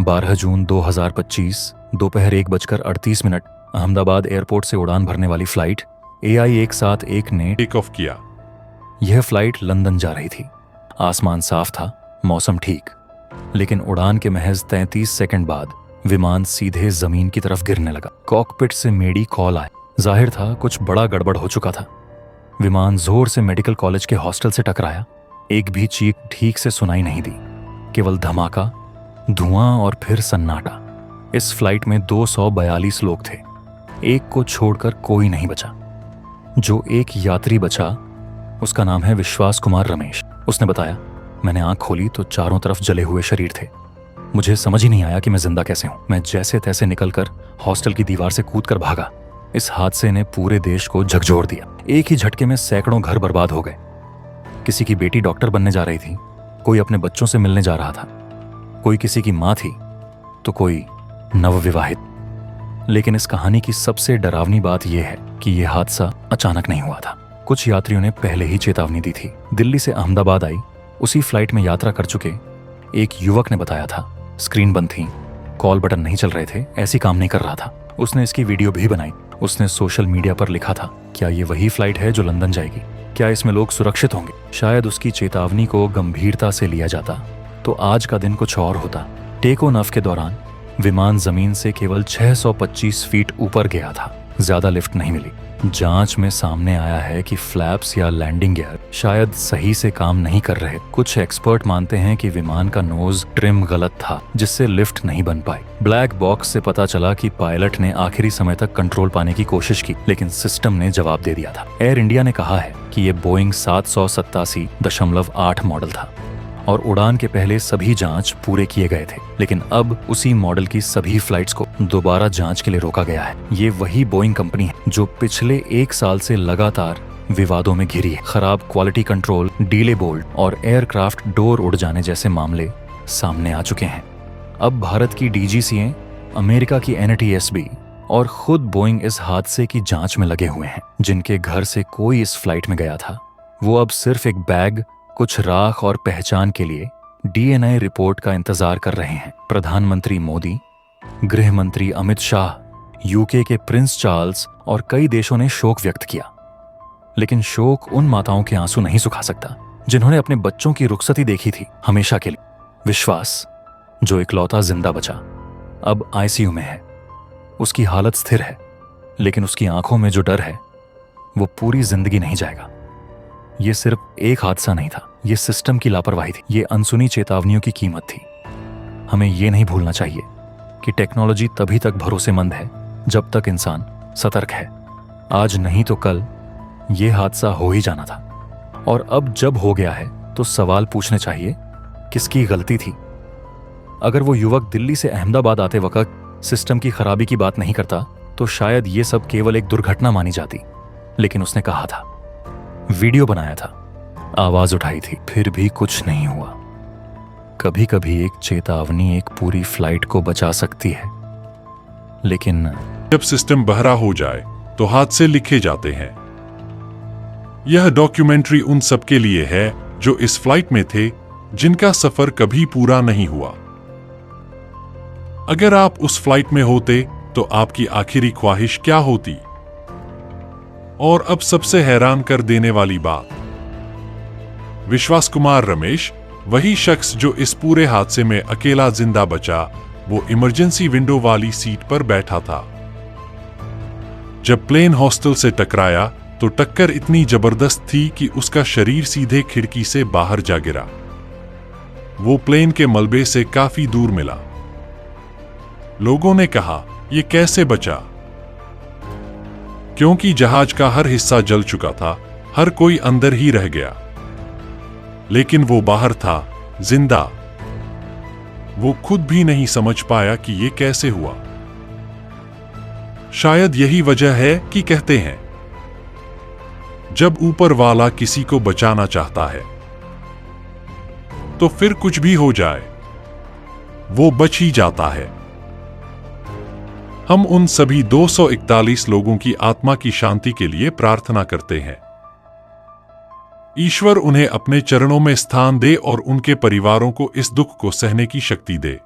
12 जून 2025 दोपहर 1:38 अहमदाबाद एयरपोर्ट से उड़ान भरने वाली फ्लाइट AI 171 ने टेक ऑफ किया। यह फ्लाइट लंदन जा रही थी। आसमान साफ था, मौसम ठीक, लेकिन उड़ान के महज 33 सेकंड बाद विमान सीधे जमीन की तरफ गिरने लगा। कॉकपिट से मेडी कॉल आए। जाहिर था कुछ बड़ा गड़बड़ हो चुका था। विमान जोर से मेडिकल कॉलेज के हॉस्टल से टकराया। एक भी चीख ठीक से सुनाई नहीं दी, केवल धमाका, धुआं और फिर सन्नाटा। इस फ्लाइट में 242 लोग थे। एक को छोड़कर कोई नहीं बचा। जो एक यात्री बचा उसका नाम है विश्वास कुमार रमेश। उसने बताया, मैंने आंख खोली तो चारों तरफ जले हुए शरीर थे। मुझे समझ ही नहीं आया कि मैं जिंदा कैसे हूं। मैं जैसे तैसे निकलकर हॉस्टल की दीवार से कूदकर भागा। इस हादसे ने पूरे देश को झकझोर दिया। एक ही झटके में सैकड़ों घर बर्बाद हो गए। किसी की बेटी डॉक्टर बनने जा रही थी, कोई अपने बच्चों से मिलने जा रहा था, कोई किसी की मां थी तो कोई नवविवाहित। लेकिन इस कहानी की सबसे डरावनी बात यह है कि यह हादसा अचानक नहीं हुआ था। कुछ यात्रियों ने पहले ही चेतावनी दी थी। दिल्ली से अहमदाबाद आई उसी फ्लाइट में यात्रा कर चुके एक युवक ने बताया था, स्क्रीन बंद थी, कॉल बटन नहीं चल रहे थे, ऐसी काम नहीं कर रहा था। उसने इसकी वीडियो भी बनाई। उसने सोशल मीडिया पर लिखा था, क्या ये वही फ्लाइट है जो लंदन जाएगी? क्या इसमें लोग सुरक्षित होंगे? शायद उसकी चेतावनी को गंभीरता से लिया जाता तो आज का दिन कुछ और होता। टेक ऑफ के दौरान विमान जमीन से केवल 625 फीट ऊपर गया था। ज्यादा लिफ्ट नहीं मिली। जांच में सामने आया है कि फ्लैप्स या लैंडिंग गियर शायद सही से काम नहीं कर रहे। कुछ एक्सपर्ट मानते हैं कि विमान का नोज ट्रिम गलत था, जिससे लिफ्ट नहीं बन पाई। ब्लैक बॉक्स से पता चला कि पायलट ने आखिरी समय तक कंट्रोल पाने की कोशिश की, लेकिन सिस्टम ने जवाब दे दिया था। एयर इंडिया ने कहा है कि ये बोइंग 787.8 मॉडल था और उड़ान के पहले सभी जांच पूरे किए गए थे। लेकिन अब उसी मॉडल की सभी फ्लाइट्स को दोबारा जांच के लिए रोका गया है। ये वही बोइंग कंपनी है जो पिछले 1 साल से लगातार विवादों में घिरी है। खराब क्वालिटी कंट्रोल, डीले बोल्ट और एयरक्राफ्ट डोर उड़ जाने जैसे मामले सामने आ चुके हैं। अब भारत की DGCA, अमेरिका की NTSB और खुद बोइंग इस हादसे की जांच में लगे हुए हैं। जिनके घर से कोई इस फ्लाइट में गया था, वो अब सिर्फ एक बैग, कुछ राख और पहचान के लिए DNA रिपोर्ट का इंतजार कर रहे हैं। प्रधानमंत्री मोदी, गृह मंत्री अमित शाह, UK के प्रिंस चार्ल्स और कई देशों ने शोक व्यक्त किया। लेकिन शोक उन माताओं के आंसू नहीं सुखा सकता जिन्होंने अपने बच्चों की रुखसती देखी थी हमेशा के लिए। विश्वास, जो इकलौता जिंदा बचा, अब ICU में है। उसकी हालत स्थिर है, लेकिन उसकी आंखों में जो डर है वो पूरी जिंदगी नहीं जाएगा। ये सिर्फ एक हादसा नहीं था, ये सिस्टम की लापरवाही थी। ये अनसुनी चेतावनियों की कीमत थी। हमें ये नहीं भूलना चाहिए कि टेक्नोलॉजी तभी तक भरोसेमंद है जब तक इंसान सतर्क है। आज नहीं तो कल ये हादसा हो ही जाना था, और अब जब हो गया है तो सवाल पूछने चाहिए, किसकी गलती थी? अगर वो युवक दिल्ली से अहमदाबाद आते वक्त सिस्टम की खराबी की बात नहीं करता तो शायद ये सब केवल एक दुर्घटना मानी जाती। लेकिन उसने कहा था, वीडियो बनाया था, आवाज उठाई थी, फिर भी कुछ नहीं हुआ। कभी कभी एक चेतावनी एक पूरी फ्लाइट को बचा सकती है, लेकिन जब सिस्टम बहरा हो जाए तो हादसे लिखे जाते हैं। यह डॉक्यूमेंट्री उन सब के लिए है जो इस फ्लाइट में थे, जिनका सफर कभी पूरा नहीं हुआ। अगर आप उस फ्लाइट में होते तो आपकी आखिरी ख्वाहिश क्या होती? और अब सबसे हैरान कर देने वाली बात, विश्वास कुमार रमेश, वही शख्स जो इस पूरे हादसे में अकेला जिंदा बचा, वो इमरजेंसी विंडो वाली सीट पर बैठा था। जब प्लेन हॉस्टल से टकराया तो टक्कर इतनी जबरदस्त थी कि उसका शरीर सीधे खिड़की से बाहर जा गिरा। वो प्लेन के मलबे से काफी दूर मिला। लोगों ने कहा, ये कैसे बचा? क्योंकि जहाज का हर हिस्सा जल चुका था, हर कोई अंदर ही रह गया। लेकिन वो बाहर था, जिंदा। वो खुद भी नहीं समझ पाया कि ये कैसे हुआ। शायद यही वजह है कि कहते हैं, जब ऊपर वाला किसी को बचाना चाहता है तो फिर कुछ भी हो जाए, वो बच ही जाता है। हम उन सभी 241 लोगों की आत्मा की शांति के लिए प्रार्थना करते हैं। ईश्वर उन्हें अपने चरणों में स्थान दे और उनके परिवारों को इस दुख को सहने की शक्ति दे।